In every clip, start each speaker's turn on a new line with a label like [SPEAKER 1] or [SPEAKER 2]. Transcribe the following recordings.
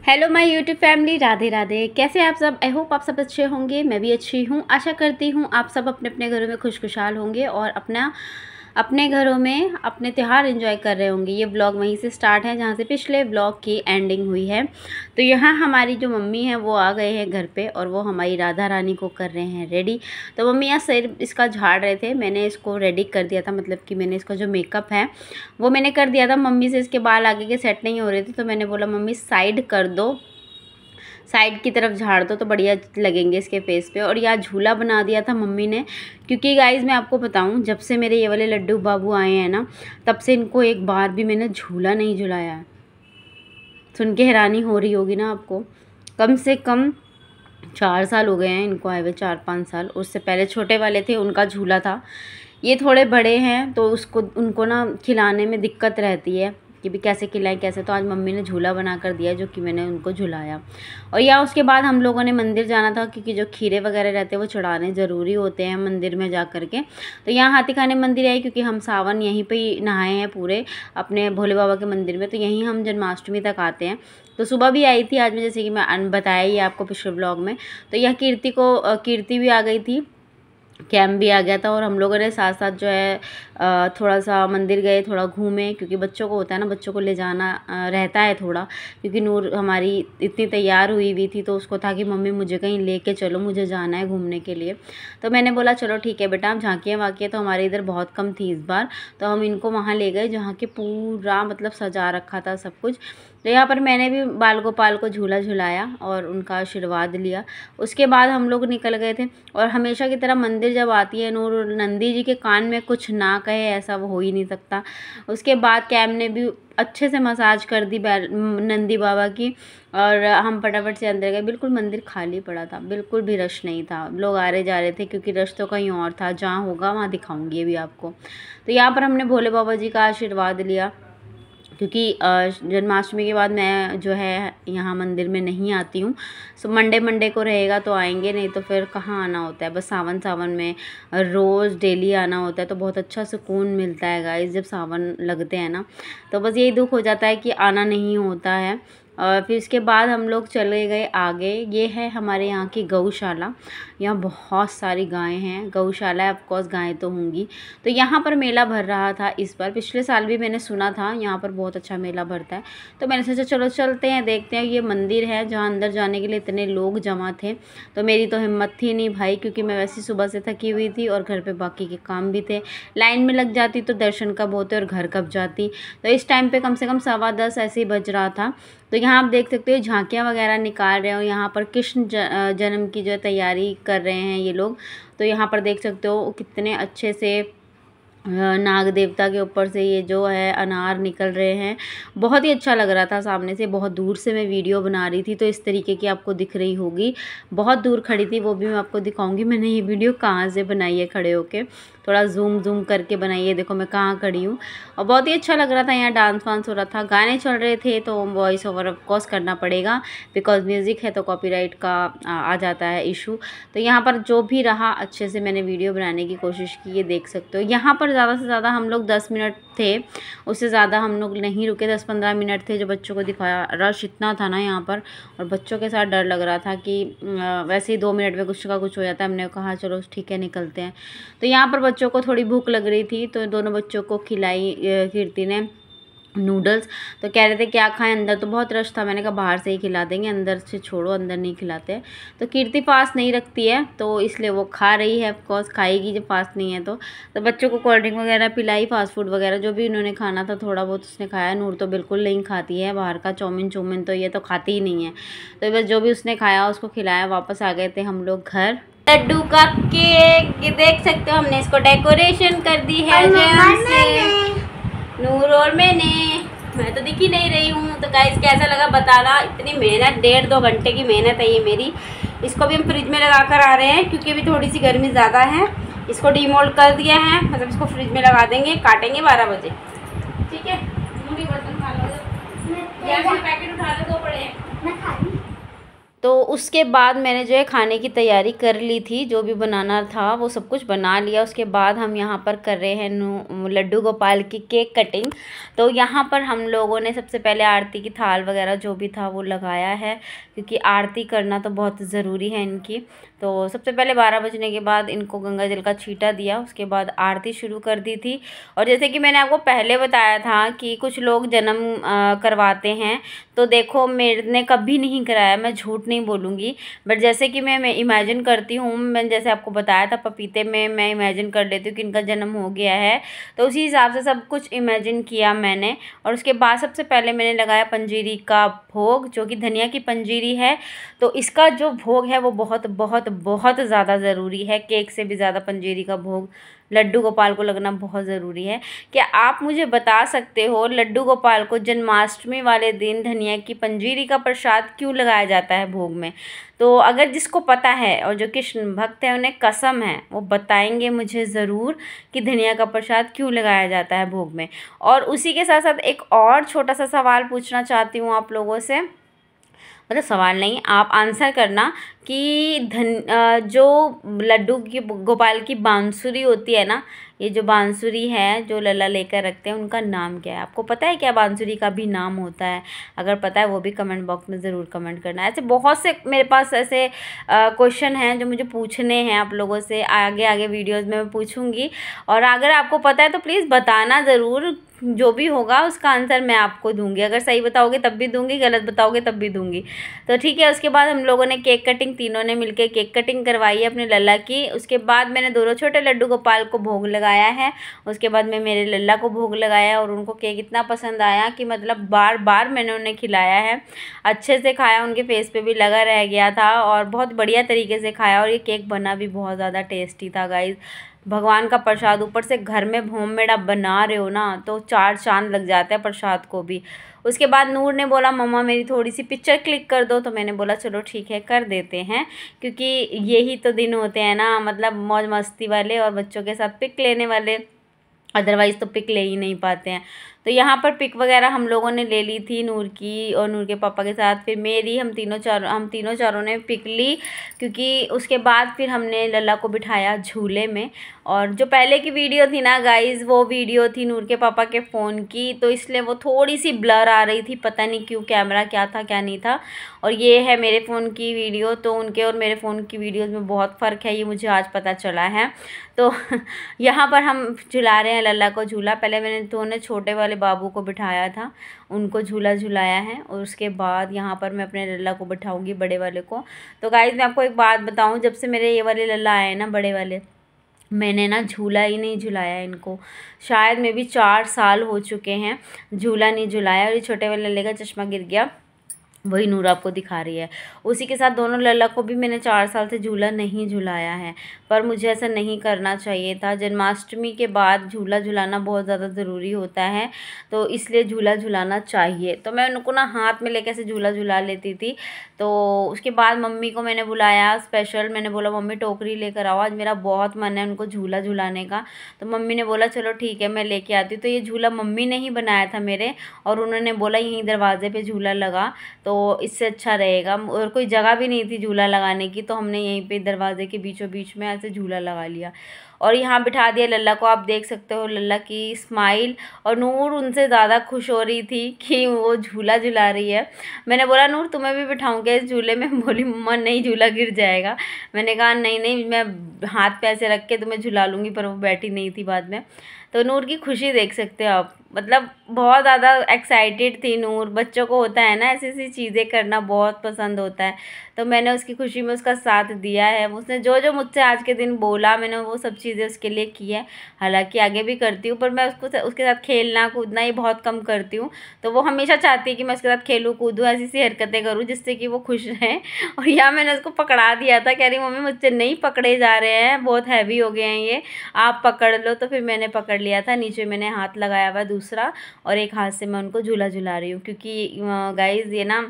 [SPEAKER 1] Hello my YouTube family, Radhe Radhe. कैसे आप सब? आई होप आप सब अच्छे होंगे। मैं भी अच्छी हूँ। आशा करती हूँ आप सब अपने अपने घरों में खुशखुशाल होंगे और अपने घरों में अपने त्यौहार एंजॉय कर रहे होंगे। ये ब्लॉग वहीं से स्टार्ट है जहाँ से पिछले ब्लॉग की एंडिंग हुई है। तो यहाँ हमारी जो मम्मी है वो आ गए हैं घर पे और वो हमारी राधा रानी को कर रहे हैं रेडी। तो मम्मी यहाँ सिर इसका झाड़ रहे थे। मैंने इसको रेडी कर दिया था, मतलब कि मैंने इसका जो मेकअप है वो मैंने कर दिया था। मम्मी से इसके बाल आगे के सेट नहीं हो रहे थे तो मैंने बोला मम्मी साइड कर दो, साइड की तरफ झाड़ दो तो बढ़िया लगेंगे इसके फेस पे। और यहाँ झूला बना दिया था मम्मी ने, क्योंकि गाइज़ मैं आपको बताऊं, जब से मेरे ये वाले लड्डू बाबू आए हैं ना तब से इनको एक बार भी मैंने झूला नहीं झुलाया है। सुन के हैरानी हो रही होगी ना आपको। कम से कम 4 साल हो गए हैं इनको आए हुए, 4-5 साल। उससे पहले छोटे वाले थे उनका झूला था। ये थोड़े बड़े हैं तो उनको ना खिलाने में दिक्कत रहती है कि भी कैसे खिलाएं कैसे। तो आज मम्मी ने झूला बना कर दिया जो कि मैंने उनको झुलाया। और या उसके बाद हम लोगों ने मंदिर जाना था, क्योंकि जो खीरे वगैरह रहते हैं वो चढ़ाने ज़रूरी होते हैं मंदिर में जा कर के। तो यहाँ हाथी खाने मंदिर आई, क्योंकि हम सावन यहीं पे ही नहाए हैं पूरे अपने भोले बाबा के मंदिर में। तो यहीं हम जन्माष्टमी तक आते हैं। तो सुबह भी आई थी आज मैं, जैसे कि मैं बताया ही आपको पिछले ब्लॉग में। तो यह कीर्ति भी आ गई थी, कैम्प भी आ गया था। और हम लोगों ने साथ साथ जो है थोड़ा सा मंदिर गए, थोड़ा घूमे, क्योंकि बच्चों को होता है ना, बच्चों को ले जाना रहता है थोड़ा। क्योंकि नूर हमारी इतनी तैयार हुई हुई थी तो उसको था कि मम्मी मुझे कहीं लेके चलो, मुझे जाना है घूमने के लिए। तो मैंने बोला चलो ठीक है बेटा। हम झांकियाँ वाकियाँ तो हमारे इधर बहुत कम थी इस बार, तो हम इनको वहाँ ले गए जहाँ के पूरा मतलब सजा रखा था सब कुछ। तो यहाँ पर मैंने भी बाल गोपाल को झूला झुलाया और उनका आशीर्वाद लिया। उसके बाद हम लोग निकल गए थे। और हमेशा की तरह मंदिर जब आती है नूर, नंदी जी के कान में कुछ ना कहे ऐसा वो हो ही नहीं सकता। उसके बाद कैम ने भी अच्छे से मसाज कर दी नंदी बाबा की। और हम फटाफट से अंदर गए। बिल्कुल मंदिर खाली पड़ा था, बिल्कुल भी रश नहीं था। लोग आ रहे जा रहे थे, क्योंकि रश तो कहीं और था। जहाँ होगा वहाँ दिखाऊंगी अभी आपको। तो यहाँ पर हमने भोले बाबा जी का आशीर्वाद लिया, क्योंकि जन्माष्टमी के बाद मैं जो है यहाँ मंदिर में नहीं आती हूँ। सो मंडे को रहेगा तो आएंगे, नहीं तो फिर कहाँ आना होता है। बस सावन में रोज़ डेली आना होता है। तो बहुत अच्छा सुकून मिलता है गाइस जब सावन लगते हैं ना। तो बस यही दुख हो जाता है कि आना नहीं होता है। और फिर इसके बाद हम लोग चले गए आगे। ये है हमारे यहाँ की गौशाला। यहाँ बहुत सारी गायें हैं। गौशाला है, ऑफकोर्स गायें तो होंगी। तो यहाँ पर मेला भर रहा था इस बार। पिछले साल भी मैंने सुना था यहाँ पर बहुत अच्छा मेला भरता है। तो मैंने सोचा चलो चलते हैं, देखते हैं। ये मंदिर है जहाँ अंदर जाने के लिए इतने लोग जमा थे। तो मेरी तो हिम्मत थी नहीं भाई, क्योंकि मैं वैसे सुबह से थकी हुई थी और घर पर बाकी के काम भी थे। लाइन में लग जाती तो दर्शन कब होते और घर कब जाती। तो इस टाइम पर कम से कम 10:15 ऐसे ही बज रहा था। तो यहाँ आप देख सकते हो झांकियाँ वगैरह निकाल रहे हो। यहाँ पर कृष्ण जन्म की जो तैयारी कर रहे हैं ये लोग। तो यहाँ पर देख सकते हो कितने अच्छे से नाग देवता के ऊपर से ये जो है अनार निकल रहे हैं। बहुत ही अच्छा लग रहा था सामने से। बहुत दूर से मैं वीडियो बना रही थी तो इस तरीके की आपको दिख रही होगी। बहुत दूर खड़ी थी, वो भी मैं आपको दिखाऊंगी मैंने ये वीडियो कहाँ से बनाई है खड़े होके। थोड़ा जूम करके बनाई है, देखो मैं कहाँ खड़ी हूँ। और बहुत ही अच्छा लग रहा था। यहाँ डांस वांस हो रहा था, गाने चल रहे थे। तो वॉइस ओवर ऑफकोर्स करना पड़ेगा, बिकॉज म्यूज़िक है तो कॉपीराइट का आ जाता है इशू। तो यहाँ पर जो भी रहा अच्छे से मैंने वीडियो बनाने की कोशिश की, ये देख सकते हो। यहाँ पर ज़्यादा से ज़्यादा हम लोग 10 मिनट थे, उससे ज़्यादा हम लोग नहीं रुके। 10-15 मिनट थे जो बच्चों को दिखाया। रश इतना था ना यहाँ पर, और बच्चों के साथ डर लग रहा था कि वैसे ही 2 मिनट में कुछ का कुछ हो जाता है। हमने कहा चलो ठीक है निकलते हैं। तो यहाँ पर बच्चों को थोड़ी भूख लग रही थी तो दोनों बच्चों को खिलाई कीर्ति ने नूडल्स। तो कह रहे थे क्या खाएं, अंदर तो बहुत रश था। मैंने कहा बाहर से ही खिला देंगे, अंदर से छोड़ो, अंदर नहीं खिलाते। तो कीर्ति फास्ट नहीं रखती है तो इसलिए वो खा रही है। ऑफकोर्स खाएगी जब फास्ट नहीं है तो बच्चों को कोल्ड ड्रिंक वगैरह पिलाई, फास्ट फूड वगैरह जो भी उन्होंने खाना था थोड़ा बहुत उसने खाया। नूर तो बिल्कुल नहीं खाती है बाहर का चौमिन तो ये तो खाती ही नहीं है। तो बस जो भी उसने खाया उसको खिलाया। वापस आ गए थे हम लोग घर। लड्डू का केक ये देख सकते हो, हमने इसको डेकोरेशन कर दी है नूर और मैं तो दिख ही नहीं रही हूँ। तो गाइस कैसा लगा बताना। इतनी मेहनत, 1.5-2 घंटे की मेहनत है ये मेरी। इसको भी हम फ्रिज में लगा कर आ रहे हैं, क्योंकि अभी थोड़ी सी गर्मी ज़्यादा है। इसको डीमोल्ड कर दिया है, मतलब इसको फ्रिज में लगा देंगे, काटेंगे 12 बजे। ठीक है, बर्तन खा लो, पैकेट उठा लो, 2 पड़े हैं। तो उसके बाद मैंने जो है खाने की तैयारी कर ली थी, जो भी बनाना था वो सब कुछ बना लिया। उसके बाद हम यहाँ पर कर रहे हैं लड्डू गोपाल की केक कटिंग। तो यहाँ पर हम लोगों ने सबसे पहले आरती की थाल वगैरह जो भी था वो लगाया है, क्योंकि आरती करना तो बहुत ज़रूरी है इनकी। तो सबसे पहले 12 बजने के बाद इनको गंगा जल का छींटा दिया, उसके बाद आरती शुरू कर दी थी। और जैसे कि मैंने आपको पहले बताया था कि कुछ लोग जन्म करवाते हैं, तो देखो मैंने कभी नहीं कराया, मैं झूठ नहीं बोलूँगी। बट जैसे कि मैं इमेजिन करती हूँ, मैंने जैसे आपको बताया था पपीते में मैं इमेजिन कर लेती हूँ कि इनका जन्म हो गया है, तो उसी हिसाब से सब कुछ इमेजिन किया मैंने। और उसके बाद सबसे पहले मैंने लगाया पंजीरी का भोग, जो कि धनिया की पंजीरी है। तो इसका जो भोग है वो बहुत बहुत बहुत ज़्यादा ज़रूरी है, केक से भी ज़्यादा पंजीरी का भोग लड्डू गोपाल को लगना बहुत ज़रूरी है। क्या आप मुझे बता सकते हो लड्डू गोपाल को जन्माष्टमी वाले दिन धनिया की पंजीरी का प्रसाद क्यों लगाया जाता है भोग में? तो अगर जिसको पता है और जो कृष्ण भक्त है उन्हें कसम है, वो बताएंगे मुझे ज़रूर कि धनिया का प्रसाद क्यों लगाया जाता है भोग में। और उसी के साथ साथ एक और छोटा सा सवाल पूछना चाहती हूँ आप लोगों से, मतलब सवाल नहीं, आप आंसर करना कि जो लड्डू की गोपाल की बांसुरी होती है ना, ये जो बांसुरी है जो लल्ला लेकर रखते हैं, उनका नाम क्या है? आपको पता है क्या बांसुरी का भी नाम होता है? अगर पता है वो भी कमेंट बॉक्स में ज़रूर कमेंट करना। ऐसे बहुत से मेरे पास ऐसे क्वेश्चन हैं जो मुझे पूछने हैं आप लोगों से, आगे आगे वीडियोज़ में मैं पूछूंगी। और अगर आपको पता है तो प्लीज़ बताना ज़रूर, जो भी होगा उसका आंसर मैं आपको दूंगी। अगर सही बताओगे तब भी दूंगी, गलत बताओगे तब भी दूंगी। तो ठीक है। उसके बाद हम लोगों ने केक कटिंग, तीनों ने मिलकर केक कटिंग करवाई है अपने लल्ला की। उसके बाद मैंने दोनों छोटे लड्डू गोपाल को भोग लगाया है। उसके बाद मैं मेरे लल्ला को भोग लगाया और उनको केक इतना पसंद आया कि मतलब बार बार मैंने उन्हें खिलाया है, अच्छे से खाया, उनके फेस पे भी लगा रह गया था और बहुत बढ़िया तरीके से खाया। और ये केक बना भी बहुत ज़्यादा टेस्टी था गाइज़। भगवान का प्रसाद, ऊपर से घर में होममेड आप बना रहे हो ना, तो 4 चांद लग जाते हैं प्रसाद को भी। उसके बाद नूर ने बोला मम्मा मेरी थोड़ी सी पिक्चर क्लिक कर दो, तो मैंने बोला चलो ठीक है कर देते हैं, क्योंकि यही तो दिन होते हैं ना, मतलब मौज मस्ती वाले और बच्चों के साथ पिक लेने वाले, अदरवाइज़ तो पिक ले ही नहीं पाते हैं। तो यहाँ पर पिक वगैरह हम लोगों ने ले ली थी नूर की और नूर के पापा के साथ, फिर मेरी, हम तीनों चारों ने पिक ली। क्योंकि उसके बाद फिर हमने लल्ला को बिठाया झूले में। और जो पहले की वीडियो थी ना गाइज़, वो वीडियो थी नूर के पापा के फ़ोन की, तो इसलिए वो थोड़ी सी ब्लर आ रही थी, पता नहीं क्यों, कैमरा क्या था क्या नहीं था। और ये है मेरे फ़ोन की वीडियो, तो उनके और मेरे फ़ोन की वीडियोज़ में बहुत फ़र्क है, ये मुझे आज पता चला है। तो यहाँ पर हम झुला रहे हैं लल्ला को झूला। पहले मैंने दोनों छोटे वाले बाबू को बिठाया था, उनको झूला झुलाया है, और उसके बाद यहाँ पर मैं अपने लल्ला को बिठाऊंगी, बड़े वाले को। तो गाइज़ मैं आपको एक बात बताऊँ, जब से मेरे ये वाले लल्ला आए हैं ना, बड़े वाले, मैंने ना झूला ही नहीं झुलाया इनको। शायद में भी 4 साल हो चुके हैं झूला नहीं झुलाया। और ये छोटे वाले लल्ले का चश्मा गिर गया, वही नूर आपको दिखा रही है। उसी के साथ दोनों लल्ला को भी मैंने 4 साल से झूला नहीं झुलाया है, पर मुझे ऐसा नहीं करना चाहिए था। जन्माष्टमी के बाद झूला झुलाना बहुत ज़्यादा ज़रूरी होता है, तो इसलिए झूला झुलाना चाहिए। तो मैं उनको ना हाथ में लेकर ऐसे झूला झुला लेती थी। तो उसके बाद मम्मी को मैंने बुलाया स्पेशल, मैंने बोला मम्मी टोकरी लेकर आओ, आज मेरा बहुत मन है उनको झूला झुलाने का। तो मम्मी ने बोला चलो ठीक है मैं लेके आती हूँ। तो ये झूला मम्मी ने ही बनाया था मेरे, और उन्होंने बोला यहीं दरवाजे पे झूला लगा तो इससे अच्छा रहेगा। और कोई जगह भी नहीं थी झूला लगाने की, तो हमने यहीं पे दरवाजे के बीचों बीच में ऐसे झूला लगा लिया और यहाँ बिठा दिया लल्ला को। आप देख सकते हो लल्ला की स्माइल, और नूर उनसे ज़्यादा खुश हो रही थी कि वो झूला झुला रही है। मैंने बोला नूर तुम्हें भी बिठाऊँ क्या इस झूले में? बोली मम्मा नहीं, झूला गिर जाएगा। मैंने कहा नहीं नहीं, मैं हाथ पे ऐसे रख के तुम्हें झुला लूँगी, पर वो बैठी नहीं थी बाद में। तो नूर की खुशी देख सकते हो आप, मतलब बहुत ज़्यादा एक्साइटेड थी नूर। बच्चों को होता है ना ऐसी ऐसी चीज़ें करना बहुत पसंद होता है, तो मैंने उसकी खुशी में उसका साथ दिया है। उसने जो जो मुझसे आज के दिन बोला, मैंने वो सब चीज़ें उसके लिए की है। हालांकि आगे भी करती हूँ, पर मैं उसके साथ खेलना कूदना ये बहुत कम करती हूँ। तो वो हमेशा चाहती है कि मैं उसके साथ खेलूँ कूदूँ, ऐसी सी हरकतें करूँ जिससे कि वो खुश रहें। और यहाँ मैंने उसको पकड़ा दिया था, कह रही मम्मी मुझसे नहीं पकड़े जा रहे हैं, बहुत हैवी हो गए हैं ये, आप पकड़ लो। तो फिर मैंने पकड़ लिया था, नीचे मैंने हाथ लगाया हुआ दूसरा, और एक हाथ से मैं उनको झूला झुला रही हूँ। क्योंकि गाइज़ ये ना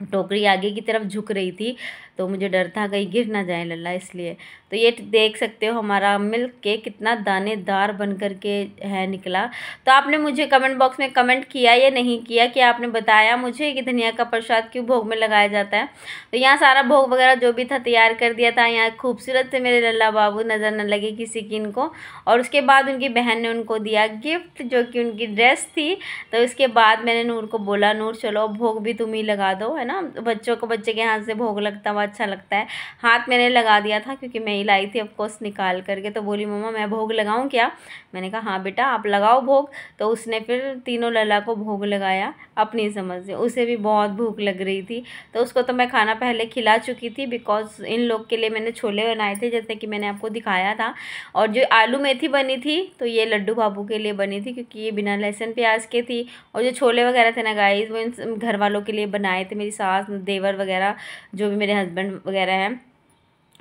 [SPEAKER 1] टोकरी आगे की तरफ झुक रही थी, तो मुझे डर था कहीं गिर ना जाए लल्ला, इसलिए। तो ये देख सकते हो हमारा मिल्क केक कितना दानेदार बन कर के है निकला। तो आपने मुझे कमेंट बॉक्स में कमेंट किया या नहीं किया कि आपने बताया मुझे कि धनिया का प्रसाद क्यों भोग में लगाया जाता है। तो यहाँ सारा भोग वगैरह जो भी था तैयार कर दिया था। यहाँ खूबसूरत से मेरे लल्ला बाबू, नज़र न लगे किसी की इनको। और उसके बाद उनकी बहन ने उनको दिया गिफ्ट, जो कि उनकी ड्रेस थी। तो उसके बाद मैंने नूर को बोला, नूर चलो भोग भी तुम ही लगा दो, है ना, बच्चों को बच्चे के हाथ से भोग लगता हुआ अच्छा लगता है। हाथ मैंने लगा दिया था क्योंकि मैं ही लाई थी ऑफकोर्स निकाल करके। तो बोली मम्मा मैं भोग लगाऊं क्या? मैंने कहा हाँ बेटा आप लगाओ भोग। तो उसने फिर तीनों लल्ला को भोग लगाया अपनी समझ से। उसे भी बहुत भूख लग रही थी, तो उसको तो मैं खाना पहले खिला चुकी थी, बिकॉज इन लोग के लिए मैंने छोले बनाए थे जैसे कि मैंने आपको दिखाया था। और जो आलू मेथी बनी थी तो ये लड्डू बाबू के लिए बनी थी, क्योंकि ये बिना लहसुन प्याज के थी। और जो छोले वगैरह थे ना गाइस, वो इन घर वालों के लिए बनाए थे, मेरी सास देवर वगैरह, जो भी मेरे हस्बैंड वगैरह हैं,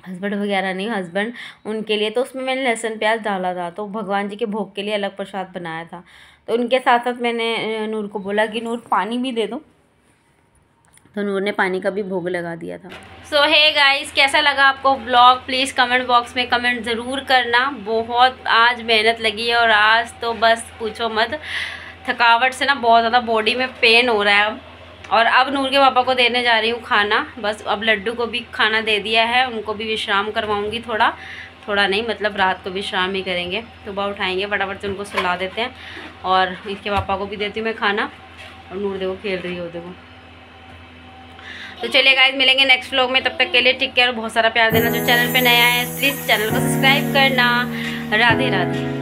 [SPEAKER 1] हस्बैंड वगैरह नहीं, हस्बैंड, उनके लिए। तो उसमें मैंने लहसुन प्याज डाला था, तो भगवान जी के भोग के लिए अलग प्रसाद बनाया था। तो उनके साथ साथ मैंने नूर को बोला कि नूर पानी भी दे दो, तो नूर ने पानी का भी भोग लगा दिया था। सो हे गाइस, कैसा लगा आपको ब्लॉग? प्लीज़ कमेंट बॉक्स में कमेंट ज़रूर करना। बहुत आज मेहनत लगी है और आज तो बस पूछो मत, थकावट से ना बहुत ज़्यादा बॉडी में पेन हो रहा है अब। और अब नूर के पापा को देने जा रही हूँ खाना, बस अब लड्डू को भी खाना दे दिया है, उनको भी विश्राम करवाऊँगी। थोड़ा नहीं, मतलब रात को विश्राम ही करेंगे, सुबह उठाएंगे फटाफट से, उनको सुला देते हैं। और इसके पापा को भी देती हूँ मैं खाना। और नूर देखो खेल रही हो, देखो। तो चलिए गाइस, मिलेंगे नेक्स्ट व्लॉग में, तब तक के लिए टेक केयर और बहुत सारा प्यार देना। जो चैनल पे नया है प्लीज़ चैनल को सब्सक्राइब करना। राधे राधे।